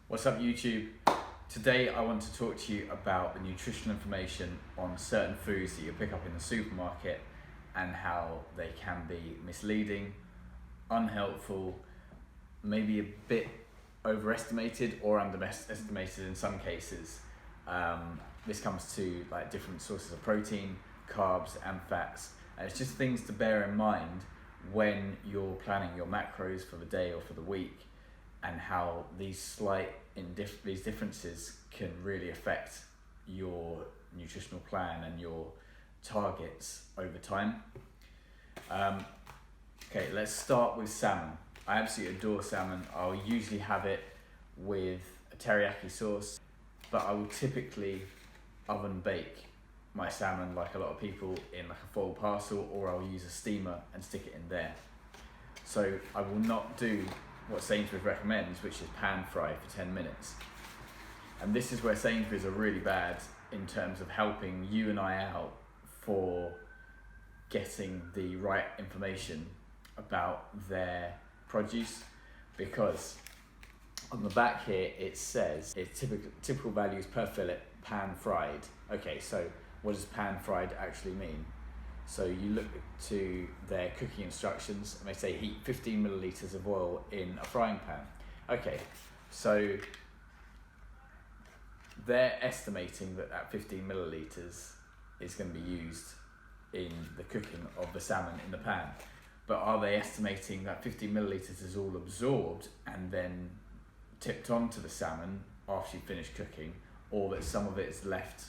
What's up YouTube? Today I want to talk to you about the nutritional information on certain foods that you pick up in the supermarket and how they can be misleading, unhelpful, maybe a bit overestimated or underestimated in some cases. This comes to like different sources of protein, carbs and fats, and it's just things to bear in mind when you're planning your macros for the day or for the week, and how these these differences can really affect your nutritional plan and your targets over time. Okay, let's start with salmon. I absolutely adore salmon. I'll usually have it with a teriyaki sauce, but I will typically oven bake my salmon, like a lot of people, in like a foil parcel, or I'll use a steamer and stick it in there. So I will not do what Sainsbury recommends, which is pan fry for 10 minutes. And this is where Sainsbury's are really bad in terms of helping you and I out for getting the right information about their produce, because on the back here it says it's typical values per fillet, pan fried. Okay, so what does pan fried actually mean? So you look to their cooking instructions and they say heat 15 milliliters of oil in a frying pan. Okay, so they're estimating that 15 milliliters is going to be used in the cooking of the salmon in the pan. But are they estimating that 15 milliliters is all absorbed and then tipped onto the salmon after you finish cooking, or that some of it is left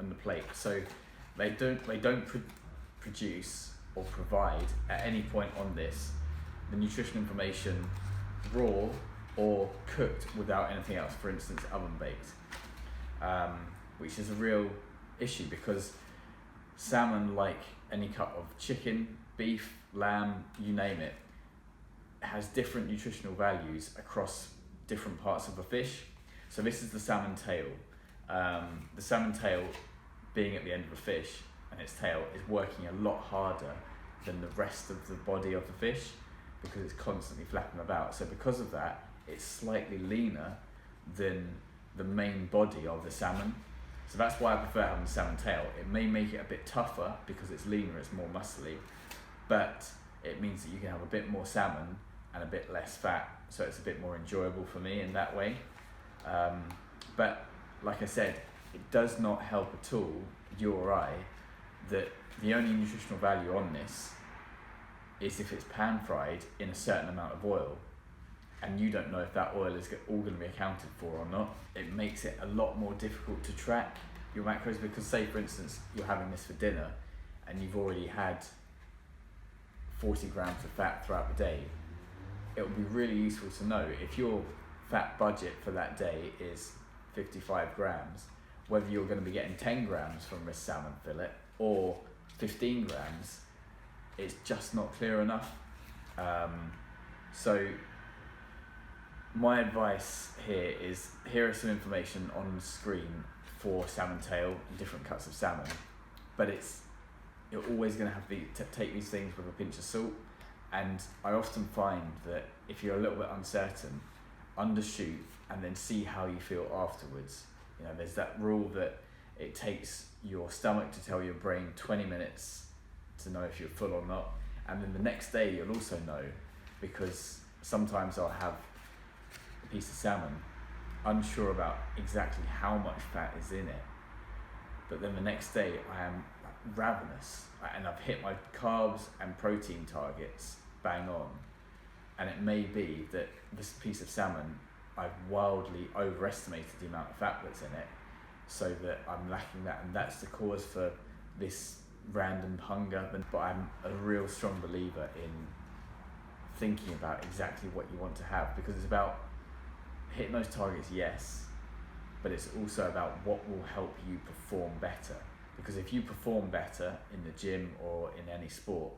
on the plate? So they don't produce or provide at any point on this the nutrition information raw or cooked without anything else, for instance oven baked, which is a real issue, because salmon, like any cut of chicken, beef, lamb, you name it, has different nutritional values across different parts of the fish. So this is the salmon tail. The salmon tail being at the end of the fish, and its tail is working a lot harder than the rest of the body of the fish because it's constantly flapping about. So because of that, it's slightly leaner than the main body of the salmon. So that's why I prefer having the salmon tail. It may make it a bit tougher because it's leaner, it's more muscly, but it means that you can have a bit more salmon and a bit less fat, so it's a bit more enjoyable for me in that way. But like I said, it does not help at all you or I that the only nutritional value on this is if it's pan fried in a certain amount of oil, and you don't know if that oil is all going to be accounted for or not. It makes it a lot more difficult to track your macros, because say for instance you're having this for dinner and you've already had 40 grams of fat throughout the day. It would be really useful to know if your fat budget for that day is 55 grams, whether you're going to be getting 10 grams from this salmon fillet or 15 grams. It's just not clear enough. So my advice here is, here are some information on the screen for salmon tail and different cuts of salmon, but you're always going to have to take these things with a pinch of salt. And I often find that if you're a little bit uncertain, undershoot and then see how you feel afterwards. You know, there's that rule that it takes your stomach to tell your brain 20 minutes to know if you're full or not, and then the next day you'll also know, because sometimes I'll have a piece of salmon unsure about exactly how much fat is in it, but then the next day I am ravenous and I've hit my carbs and protein targets bang on, and it may be that this piece of salmon I've wildly overestimated the amount of fat that's in it, so that I'm lacking that, and that's the cause for this random hunger. But I'm a real strong believer in thinking about exactly what you want to have, because it's about hitting those targets, yes, but it's also about what will help you perform better. Because if you perform better in the gym or in any sport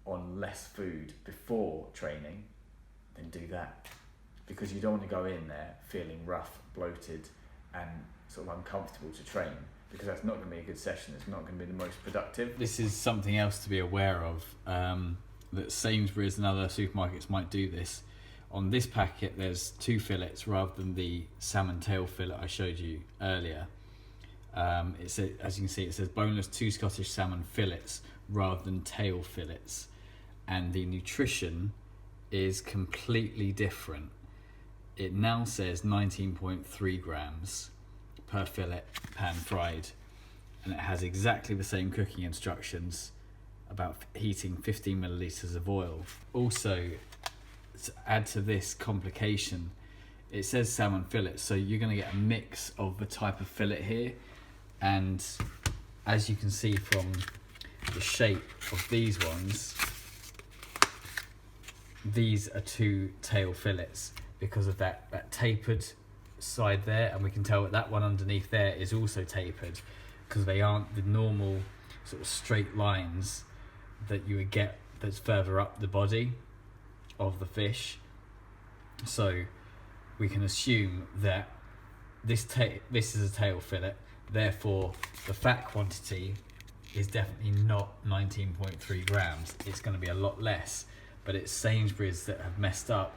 on less food before training, then do that. Because you don't want to go in there feeling rough, bloated and sort of uncomfortable to train, because that's not going to be a good session. It's not going to be the most productive. This is something else to be aware of, that Sainsbury's and other supermarkets might do this On this packet, there's 2 fillets rather than the salmon tail fillet I showed you earlier. It says, as you can see, it says boneless 2 Scottish salmon fillets rather than tail fillets, and the nutrition is completely different. It now says 19.3 grams per fillet, pan fried, and it has exactly the same cooking instructions about heating 15 millilitres of oil. Also, to add to this complication, it says salmon fillet, so you're going to get a mix of the type of fillet here, and as you can see from the shape of these ones, these are 2 tail fillets because of that tapered side there, and we can tell that one underneath there is also tapered because they aren't the normal sort of straight lines that you would get that's further up the body of the fish. So we can assume that this is a tail fillet, therefore the fat quantity is definitely not 19.3 grams. It's going to be a lot less, but it's Sainsbury's that have messed up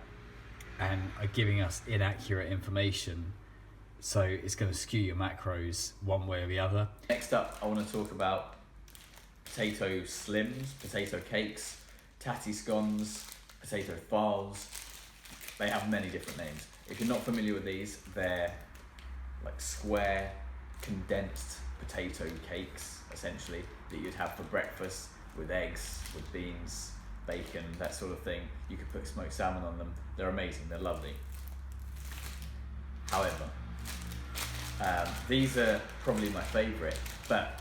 and are giving us inaccurate information, so it's going to skew your macros one way or the other. Next up, I want to talk about potato slims, potato cakes, tatty scones, potato farls. They have many different names. If you're not familiar with these, they're like square, condensed potato cakes, essentially, that you'd have for breakfast with eggs, with beans, bacon, that sort of thing. You could put smoked salmon on them. They're amazing, they're lovely. However, these are probably my favourite, but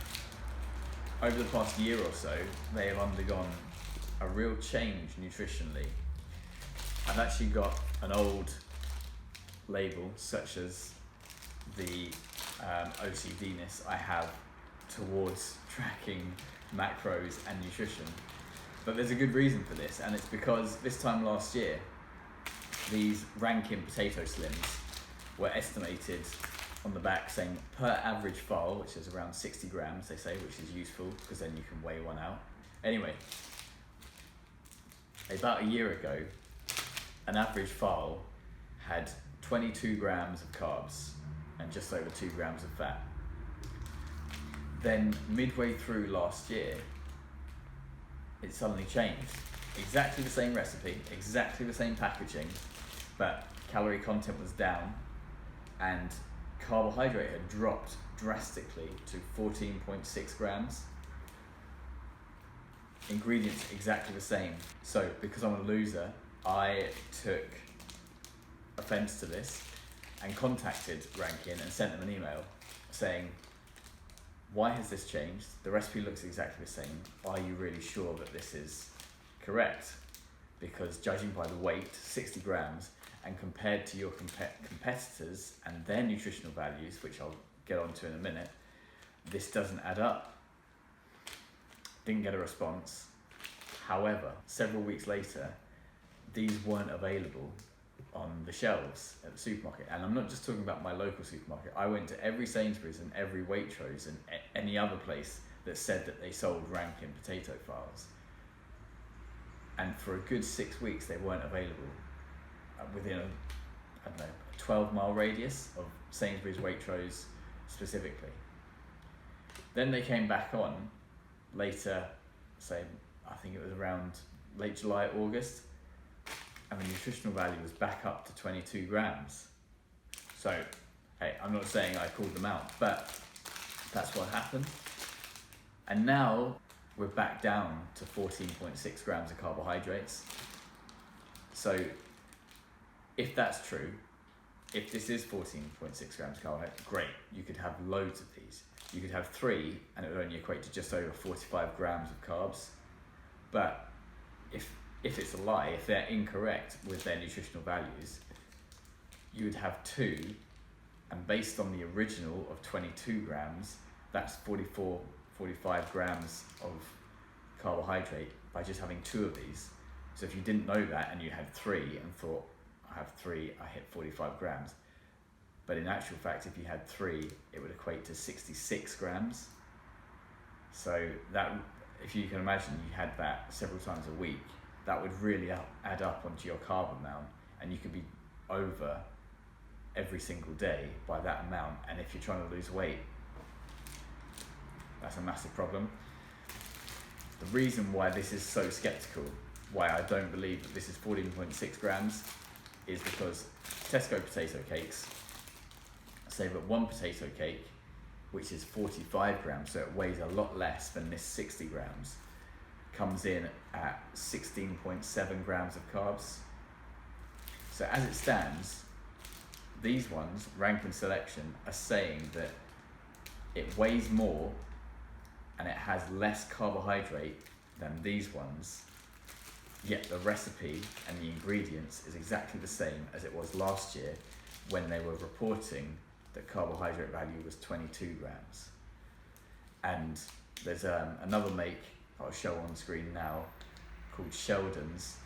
over the past year or so, they have undergone a real change nutritionally. I've actually got an old label, such as the OCDness I have towards tracking macros and nutrition. But there's a good reason for this, and it's because this time last year, these Rankin potato slims were estimated on the back saying per average farl, which is around 60 grams, they say, which is useful because then you can weigh one out. Anyway, about a year ago, an average farl had 22 grams of carbs and just over 2 grams of fat. Then midway through last year, it suddenly changed. Exactly the same recipe, exactly the same packaging, but calorie content was down and carbohydrate had dropped drastically to 14.6 grams. Ingredients exactly the same. So because I'm a loser, I took offense to this and contacted Rankin and sent them an email saying, why has this changed? The recipe looks exactly the same. Are you really sure that this is correct? Because judging by the weight, 60 grams, and compared to your competitors and their nutritional values, which I'll get onto in a minute, this doesn't add up. Didn't get a response. However, several weeks later, these weren't available on the shelves at the supermarket. And I'm not just talking about my local supermarket. I went to every Sainsbury's and every Waitrose and any other place that said that they sold Rankin potato farls. And for a good 6 weeks, they weren't available within a 12-mile radius of Sainsbury's, Waitrose specifically. Then they came back on later, say, I think it was around late July, August, and the nutritional value was back up to 22 grams. So, hey, I'm not saying I called them out, but that's what happened. And now we're back down to 14.6 grams of carbohydrates. So, if that's true, if this is 14.6 grams of carbohydrate, great, you could have loads of these. You could have 3 and it would only equate to just over 45 grams of carbs. But if it's a lie, if they're incorrect with their nutritional values, you would have 2, and based on the original of 22 grams, that's 45 grams of carbohydrate by just having 2 of these. So if you didn't know that and you had 3 and thought, I have 3, I hit 45 grams. But in actual fact, if you had 3, it would equate to 66 grams. So that, if you can imagine you had that several times a week, that would really add up onto your carb amount, and you could be over every single day by that amount. And if you're trying to lose weight, that's a massive problem. The reason why this is so skeptical, why I don't believe that this is 14.6 grams, is because Tesco potato cakes say that one potato cake, which is 45 grams, so it weighs a lot less than this 60 grams, comes in at 16.7 grams of carbs. So as it stands, these ones, Rankin Selection, are saying that it weighs more and it has less carbohydrate than these ones, yet the recipe and the ingredients is exactly the same as it was last year when they were reporting that carbohydrate value was 22 grams. And there's another make I'll show on screen now called Sheldon's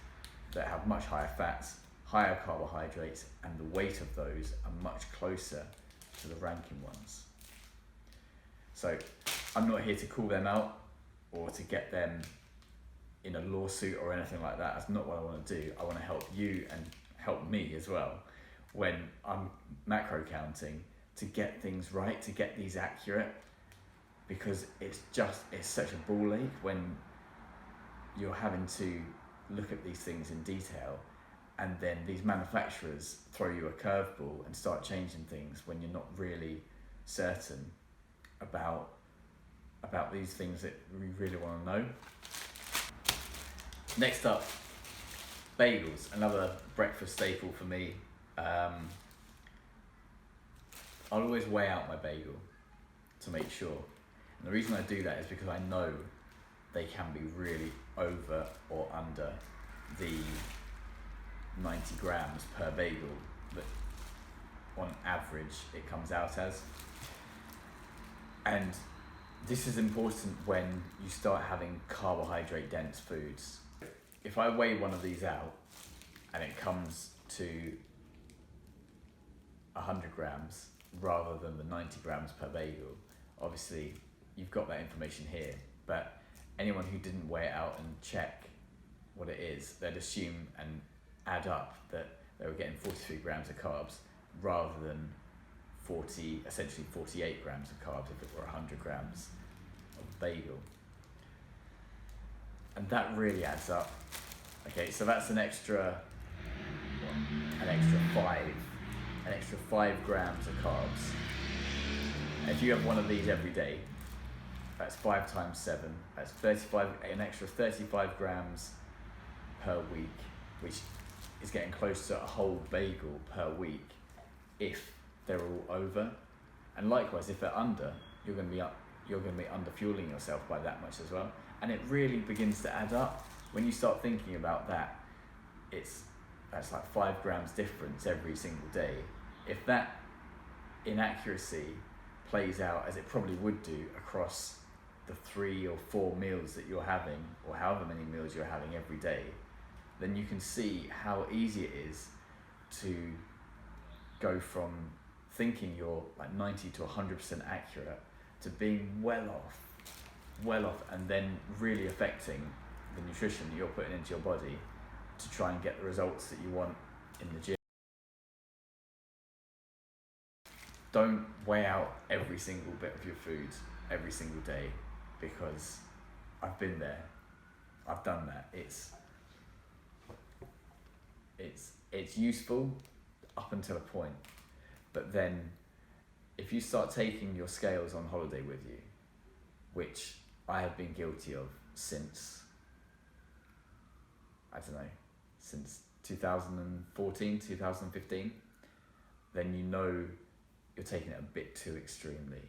that have much higher fats, higher carbohydrates, and the weight of those are much closer to the Rankin ones. So I'm not here to call them out or to get them in a lawsuit or anything like that. That's not what I want to do. I want to help you and help me as well when I'm macro counting, to get things right, to get these accurate, because it's such a ball ache when you're having to look at these things in detail, and then these manufacturers throw you a curveball and start changing things when you're not really certain about these things that we really want to know. Next up, bagels, another breakfast staple for me. I'll always weigh out my bagel to make sure. And the reason I do that is because I know they can be really over or under the 90 grams per bagel that on average it comes out as. And this is important when you start having carbohydrate dense foods. If I weigh one of these out and it comes to 100 grams rather than the 90 grams per bagel, obviously you've got that information here, but anyone who didn't weigh it out and check what it is, they'd assume and add up that they were getting 43 grams of carbs rather than essentially 48 grams of carbs if it were 100 grams of bagel. And that really adds up. Okay, so that's an extra 5 grams of carbs. If you have one of these every day, that's 5 times 7, that's 35, an extra 35 grams per week, which is getting close to a whole bagel per week if they're all over. And likewise, if they're under, you're going to be under fueling yourself by that much as well. And it really begins to add up when you start thinking about that. That's like 5 grams difference every single day. If that inaccuracy plays out as it probably would do across the 3 or 4 meals that you're having, or however many meals you're having every day, then you can see how easy it is to go from thinking you're like 90 to 100% accurate to being well off, and then really affecting the nutrition that you're putting into your body to try and get the results that you want in the gym. Don't weigh out every single bit of your food every single day, because I've been there, I've done that. It's useful up until a point, but then if you start taking your scales on holiday with you, which I have been guilty of since 2014, 2015, then you know you're taking it a bit too extremely.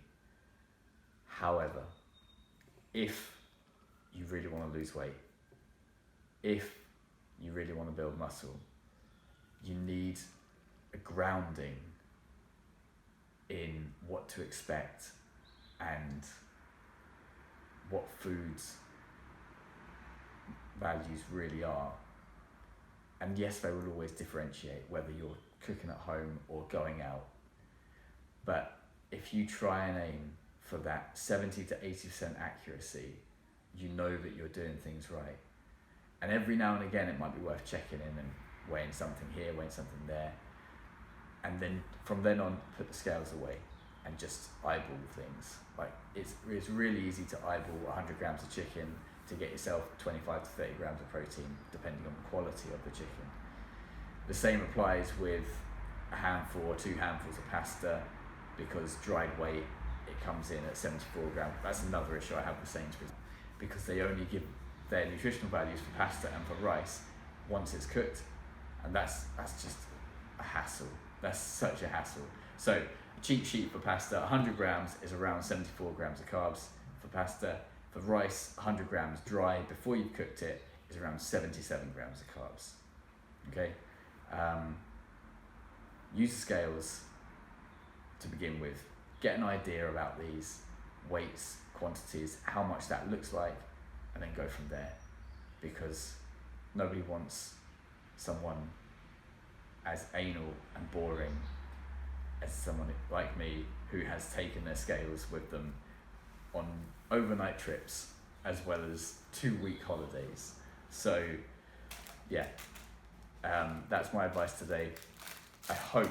However, if you really want to lose weight, if you really want to build muscle, you need a grounding in what to expect and what foods values really are. And yes, they will always differentiate whether you're cooking at home or going out. But if you try and aim for that 70 to 80% accuracy, you know that you're doing things right. And every now and again, it might be worth checking in and weighing something here, weighing something there, and then from then on put the scales away and just eyeball things. Like it's really easy to eyeball 100 grams of chicken to get yourself 25 to 30 grams of protein, depending on the quality of the chicken. The same applies with a handful or 2 handfuls of pasta, because dried weight, it comes in at 74 grams. That's another issue I have with Sainsbury's, because they only give their nutritional values for pasta and for rice once it's cooked, and that's just a hassle. That's such a hassle. So a cheat sheet for pasta, 100 grams is around 74 grams of carbs for pasta. For rice, 100 grams dry before you've cooked it is around 77 grams of carbs. Okay, use the scales to begin with. Get an idea about these weights, quantities, how much that looks like, and then go from there. Because nobody wants someone as anal and boring as someone like me who has taken their scales with them on overnight trips as well as 2-week holidays. So yeah, that's my advice today. I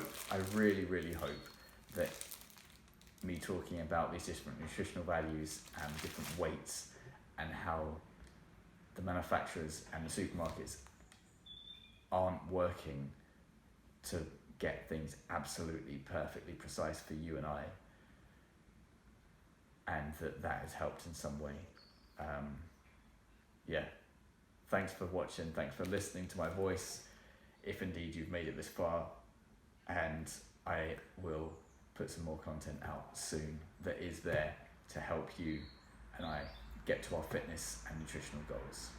really hope that me talking about these different nutritional values and different weights and how the manufacturers and the supermarkets aren't working to get things absolutely perfectly precise for you and I, and that has helped in some way. Yeah, thanks for watching, thanks for listening to my voice, if indeed you've made it this far, and I will put some more content out soon that is there to help you and I get to our fitness and nutritional goals.